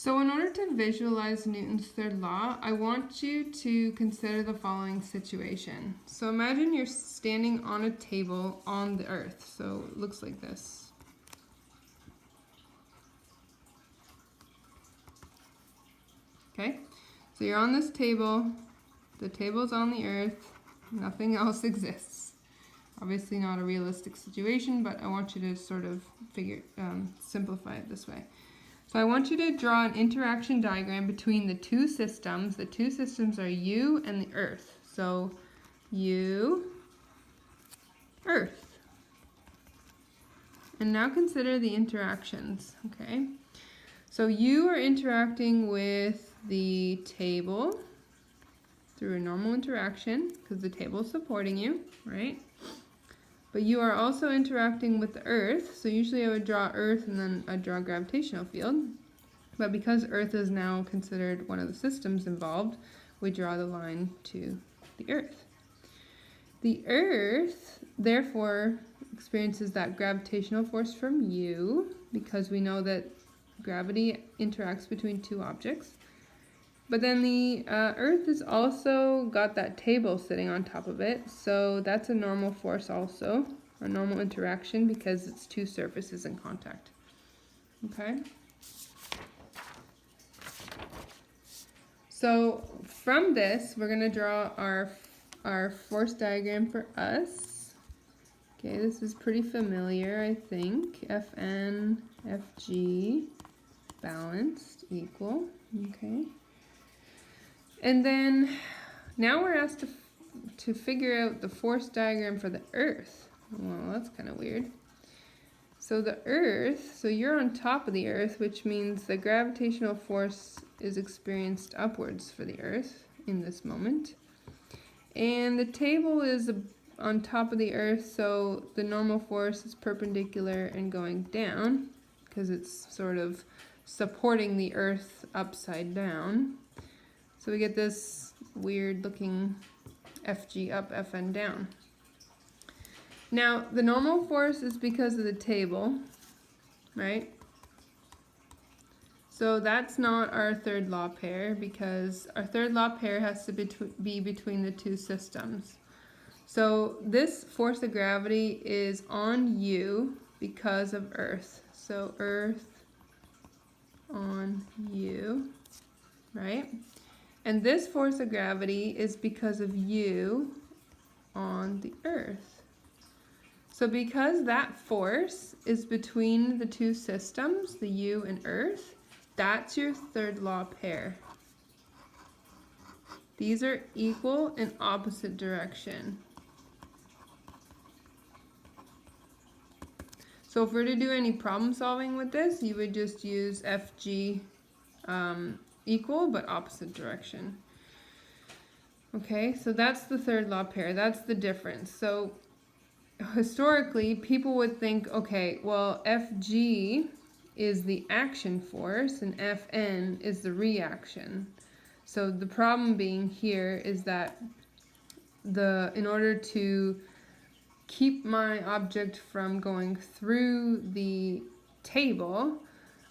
So in order to visualize Newton's third law, I want you to consider the following situation. So imagine you're standing on a table on the earth. So it looks like this. Okay, so you're on this table, the table's on the earth, nothing else exists. Obviously not a realistic situation, but I want you to sort of simplify it this way. So I want you to draw an interaction diagram between the two systems. The two systems are you and the earth. So you, earth. And now consider the interactions, okay? So you are interacting with the table through a normal interaction because the table is supporting you, right? But you are also interacting with the earth. So usually I would draw earth and then I'd draw a gravitational field. But because earth is now considered one of the systems involved, we draw the line to the earth. The earth, therefore, experiences that gravitational force from you because we know that gravity interacts between two objects. But then the earth has also got that table sitting on top of it, so that's a normal force also, a normal interaction because it's two surfaces in contact. Okay? So from this, we're going to draw our force diagram for us. Okay, this is pretty familiar, I think. Fn, Fg, balanced, equal. Okay. And then now we're asked to figure out the force diagram for the earth. Well, that's kind of weird. So the earth, so you're on top of the earth, which means the gravitational force is experienced upwards for the earth in this moment. And the table is on top of the earth, so the normal force is perpendicular and going down because it's sort of supporting the earth upside down. So we get this weird looking Fg up, Fn down. Now, the normal force is because of the table, right? So that's not our third law pair because our third law pair has to be between the two systems. So this force of gravity is on you because of Earth. So Earth on you, right? And this force of gravity is because of you on the earth. So because that force is between the two systems, the you and earth, that's your third law pair. These are equal and opposite direction. So if we're to do any problem solving with this, you would just use Fg equal but opposite direction. Okay, so that's the third law pair. That's the difference. So historically, people would think, okay, well, Fg is the action force and Fn is the reaction. So the problem being here is that in order to keep my object from going through the table,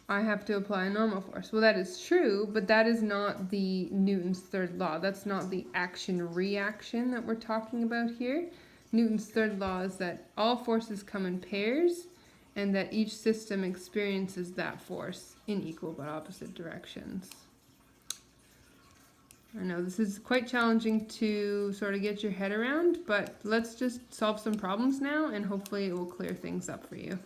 I have to apply a normal force. Well, that is true, but that is not the Newton's third law. That's not the action-reaction that we're talking about here. Newton's third law is that all forces come in pairs and that each system experiences that force in equal but opposite directions. I know this is quite challenging to sort of get your head around, but let's just solve some problems now and hopefully it will clear things up for you.